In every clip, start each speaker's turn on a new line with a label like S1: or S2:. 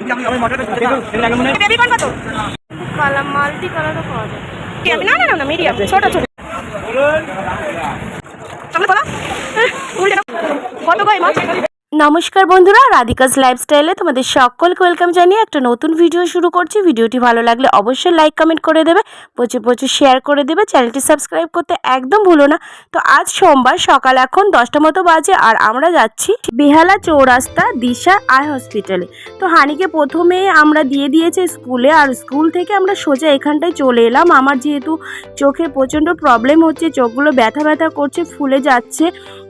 S1: Baby corn কত? Colour multi কালারও পাওয়া যায়। না না না মিডিয়াম ছোট ছোট। কত গো মাছ? নমস্কার বন্ধুরা, রাধিকাস লাইফস্টাইলে তোমাদের সকলকে ওয়েলকাম জানিয়ে একটা নতুন ভিডিও শুরু করছি। ভিডিওটি ভালো লাগলে অবশ্যই লাইক কমেন্ট করে দেবে, প্রচুর প্রচুর শেয়ার করে দেবে, চ্যানেলটি সাবস্ক্রাইব করতে একদম ভুলো না। তো আজ সোমবার সকাল এখন 10টা মতো বাজে আর আমরা যাচ্ছি বেহালা চৌরাস্তা দিশা আই হসপিটালে। তো হানিকে প্রথমে আমরা দিয়ে দিয়েছে স্কুলে, আর স্কুল থেকে আমরা সোজা এখানটায় চলে এলাম। আমার যেহেতু চোখের প্রচণ্ড প্রবলেম হচ্ছে, চোখগুলো ব্যথা ব্যথা করছে, ফুলে যাচ্ছে,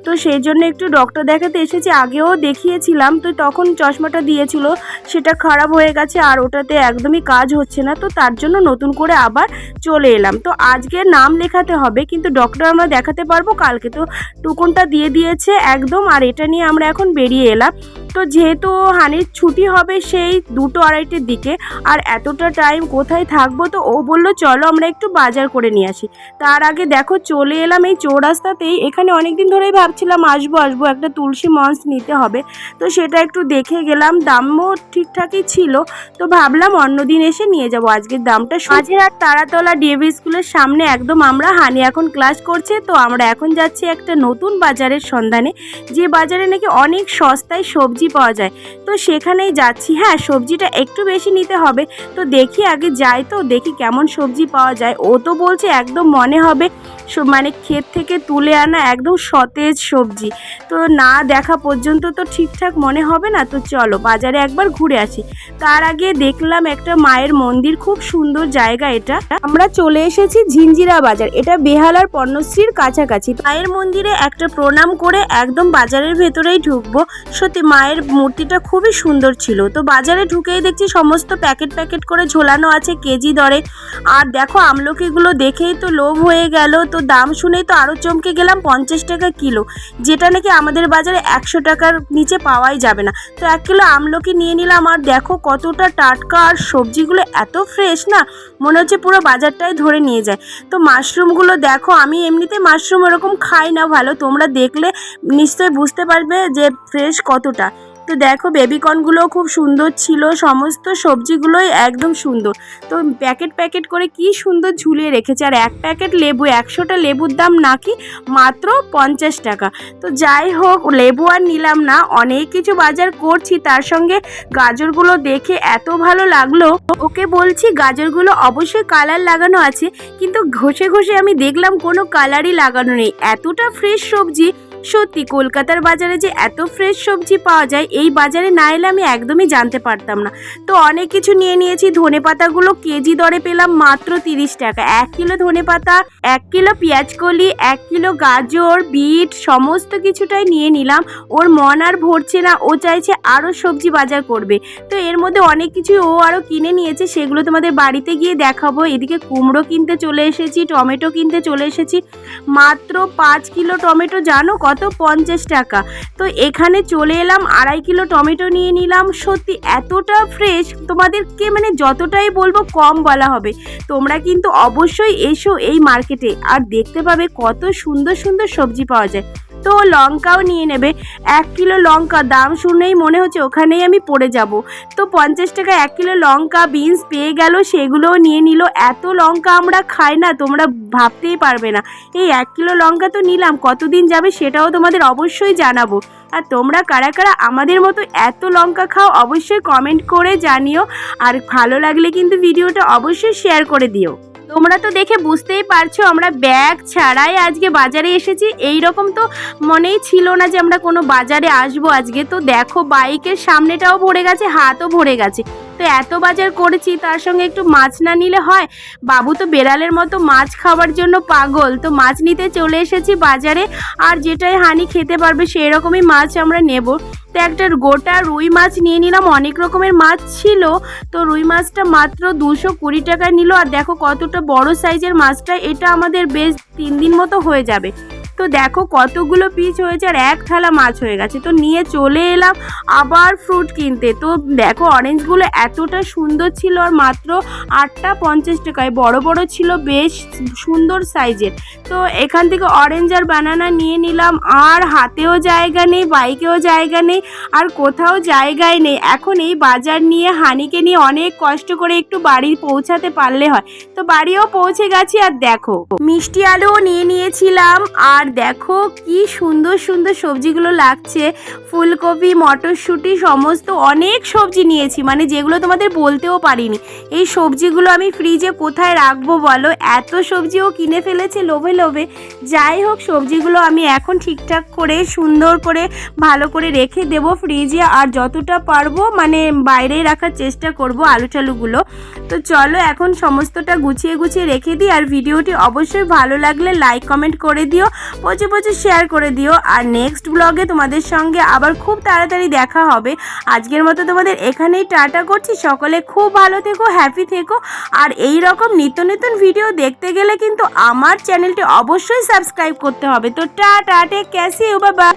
S1: তো সেই জন্য একটু ডক্টর দেখাতে এসেছি। আগেও দেখিয়েছিলাম, তো তখন চশমাটা দিয়েছিল, সেটা খারাপ হয়ে গেছে আর ওটাতে একদমই কাজ হচ্ছে না, তো তার জন্য নতুন করে আবার চলে এলাম। তো আজকে নাম লেখাতে হবে, কিন্তু ডক্টর আমরা দেখাতে পারবো কালকে। তো টুকনটা দিয়ে দিয়েছে একদম, আর এটা নিয়ে আমরা এখন বেরিয়ে এলাম। তো যেহেতু হানির ছুটি হবে সেই 2-2:30-র দিকে, আর এতটা টাইম কোথায় থাকবো, তো ও বললো চলো আমরা একটু বাজার করে নিয়ে আসি। তার আগে দেখো চলে এলাম এই চৌরাস্তাতেই। এখানে অনেকদিন ধরেই ভাবছিলাম আসবো একটা তুলসী মঞ্চ নিতে হবে, তো সেটা একটু দেখে গেলাম, দামও ঠিকঠাকই ছিল, তো ভাবলাম অন্যদিন এসে নিয়ে যাব। আজকের দামটা মাঝেরহাট তারাতলা ডিএভি স্কুলের সামনে একদম আমরা। হানি এখন ক্লাস করছে, তো আমরা এখন যাচ্ছি একটা নতুন বাজারের সন্ধানে, যে বাজারে নাকি অনেক সস্তায় সবজি পাওয়া যায়, তো সেখানেই যাচ্ছি। হ্যাঁ, সবজিটা একটু বেশি নিতে হবে, তো দেখি আগে যাই, তো দেখি কেমন সবজি পাওয়া যায়। ও তো বলছে একদম মনে হবে মানে ক্ষেত থেকে তুলে আনা একদম সতেজ সবজি, তো না দেখা পর্যন্ত তো ঠিকঠাক মনে হবে না। তো চলো বাজারে একবার ঘুরে আসি। তার আগে দেখলাম একটা মায়ের মন্দির, খুব সুন্দর জায়গা এটা। আমরা চলে এসেছি ঝিঞ্জিরা বাজার, এটা বেহালার পণ্যশ্রীর কাছাকাছি। মায়ের মন্দিরে একটা প্রণাম করে একদম বাজারের ভেতরেই ঢুকবো। সত্যি মায়ের মূর্তিটা খুবই সুন্দর ছিল। তো বাজারে ঢুকেই দেখছি সমস্ত প্যাকেট প্যাকেট করে ঝোলানো আছে কেজি দরে। আর দেখো আমলকিগুলো দেখেই তো লোভ হয়ে গেল, তো দাম শুনেই তো আরও চমকে গেলাম। 50 টাকা কিলো, যেটা নাকি আমাদের বাজারে 100 টাকার নিচে পাওয়াই যাবে না। তো 1 কিলো আমলকি নিয়ে নিলাম, আর দেখো কতটা টাটকা, আর সবজিগুলো এত ফ্রেশ না, মনে হচ্ছে পুরো বাজারটাই ধরে নিয়ে যায়। তো মাশরুমগুলো দেখো, আমি এমনিতে মাশরুম এরকম খাই না ভালো, তোমরা দেখলে নিশ্চয়ই বুঝতে পারবে যে ফ্রেশ কতটা। তো দেখো বেবিকর্নগুলোও খুব সুন্দর ছিল, সমস্ত সবজিগুলোই একদম সুন্দর। তো প্যাকেট প্যাকেট করে কি সুন্দর ঝুলিয়ে রেখেছে। আর এক প্যাকেট লেবু, 100টা লেবুর দাম নাকি মাত্র 50 টাকা। তো যাই হোক, লেবু আর নিলাম না, অনেক কিছু বাজার করছি। তার সঙ্গে গাজরগুলো দেখে এত ভালো লাগলো, ওকে বলছি গাজরগুলো অবশ্যই কালার লাগানো আছে, কিন্তু ঘষে ঘষে আমি দেখলাম কোনো কালারই লাগানো নেই। এতটা ফ্রেশ সবজি, সত্যি কলকাতার বাজারে যে এত ফ্রেশ সবজি পাওয়া যায়, এই বাজারে না এলে আমি একদমই জানতে পারতাম না। তো অনেক কিছু নিয়ে নিয়েছি। ধনেপাতাগুলো কেজি দরে পেলাম মাত্র 30 টাকা। 1 কিলো ধনেপাতা, 1 কিলো পেঁয়াজকলি, 1 কিলো গাজর, বিট, সমস্ত কিছুটাই নিয়ে নিলাম। ওর মন আর ভরছে না, ও চাইছে আরও সবজি বাজার করবে। তো এর মধ্যে অনেক কিছু ও আরও কিনে নিয়েছে, সেগুলো তোমাদের বাড়িতে গিয়ে দেখাবো। এদিকে কুমড়ো কিনতে চলে এসেছি, টমেটো কিনতে চলে এসেছি। মাত্র 5 কিলো টমেটো জানো কত? 50 টাকা। তো এখানে চলে এলাম, 2.5 কিলো টমেটো নিয়ে নিলাম। সত্যি এতটা ফ্রেশ, তোমাদেরকে মানে যতটাই বলবো কম বলা হবে। তোমরা কিন্তু অবশ্যই এসো এই মার্কেটে, আর দেখতে পাবে কত সুন্দর সুন্দর সবজি পাওয়া যায়। তো লঙ্কাও নিয়ে নেবে, 1 কিলো লঙ্কা, দাম শুনেই মনে হচ্ছে ওখানেই আমি পড়ে যাব। তো 50 টাকা 1 কিলো লঙ্কা। বিনস পেয়ে গেল, সেগুলোও নিয়ে নিল। এত লঙ্কা আমরা খাই না, তোমরা ভাবতেই পারবে না। এই 1 কিলো লঙ্কা তো নিলাম, কতদিন যাবে সেটাও তোমাদের অবশ্যই জানাবো। আর তোমরা কারা কারা আমাদের মতো এত লঙ্কা খাও অবশ্যই কমেন্ট করে জানিও, আর ভালো লাগলে কিন্তু ভিডিওটা অবশ্যই শেয়ার করে দিও। তোমরা তো দেখে বুঝতেই পারছো আমরা ব্যাগ ছাড়াই আজকে বাজারে এসেছি। এই রকম তো মনেই ছিল না যে আমরা কোনো বাজারে আসবো আজকে। তো দেখো বাইকের সামনেটাও ভরে গেছে, হাতও ভরে গেছে। তো এত বাজার করেছি, তার সঙ্গে একটু মাছ না নিলে হয়? বাবু তো বেড়ালের মতো মাছ খাওয়ার জন্য পাগল, তো মাছ নিতে চলে এসেছি বাজারে। আর যেটাই হানি খেতে পারবে সেই রকমই মাছ আমরা নেব। তো একটা গোটা রুই মাছ নিয়ে নিলাম, অনেক রকমের মাছ ছিল। তো রুই মাছটা মাত্র 220 টাকায় নিল। আর দেখো কতটা বড় সাইজের মাছটা, এটা আমাদের বেশ 3 দিন মতো হয়ে যাবে। তো দেখো কতগুলো পিস হয়েছে আর এক থালা মাছ হয়ে গেছে। তো নিয়ে চলে এলাম আবার ফ্রুট কিনতে। তো দেখো অরেঞ্জগুলো এতটা সুন্দর ছিল আর মাত্র 8টা 50 টাকায়, বড় বড় ছিল, বেশ সুন্দর সাইজের। তো এখান থেকে অরেঞ্জ আর বানানা নিয়ে নিলাম। আর হাতেও জায়গা নেই, বাইকেও জায়গা নেই, আর কোথাও জায়গায় নেই। এখন এই বাজার নিয়ে হানিকে নিয়ে অনেক কষ্ট করে একটু বাড়ি পৌঁছাতে পারলে হয়। তো বাড়িও পৌঁছে গেছি। আর দেখো মিষ্টি আলুও নিয়ে নিয়েছিলাম। আর দেখো কি সুন্দর সুন্দর সবজিগুলো লাগছে, ফুলকপি, মটরশুঁটি, সমস্ত অনেক সবজি নিয়েছি, মানে যেগুলো তোমাদের বলতেও পারিনি। এই সবজিগুলো আমি ফ্রিজে কোথায় রাখবো বলো, এত সবজিও কিনে ফেলেছে লোভে লোভে। যাই হোক, সবজিগুলো আমি এখন ঠিকঠাক করে সুন্দর করে ভালো করে রেখে দেবো ফ্রিজে, আর যতটা পারবো মানে বাইরেই রাখার চেষ্টা করব আলু টালুগুলো। তো চলো এখন সমস্তটা গুছিয়ে গুছিয়ে রেখে দিই। আর ভিডিওটি অবশ্যই ভালো লাগলে লাইক কমেন্ট করে দিও, প্রচুর প্রচুর শেয়ার করে দিও। আর নেক্সট ব্লগে তোমাদের সঙ্গে আবার খুব তাড়াতাড়ি দেখা হবে। আজকের মতো তোমাদের এখানেই টাটা করছি। সকলে খুব ভালো থেকো, হ্যাপি থেকো। আর এই রকম নিত্য নতুন ভিডিও দেখতে গেলে কিন্তু আমার চ্যানেলটি অবশ্যই সাবস্ক্রাইব করতে হবে। তো tata, take care, see you, bye by.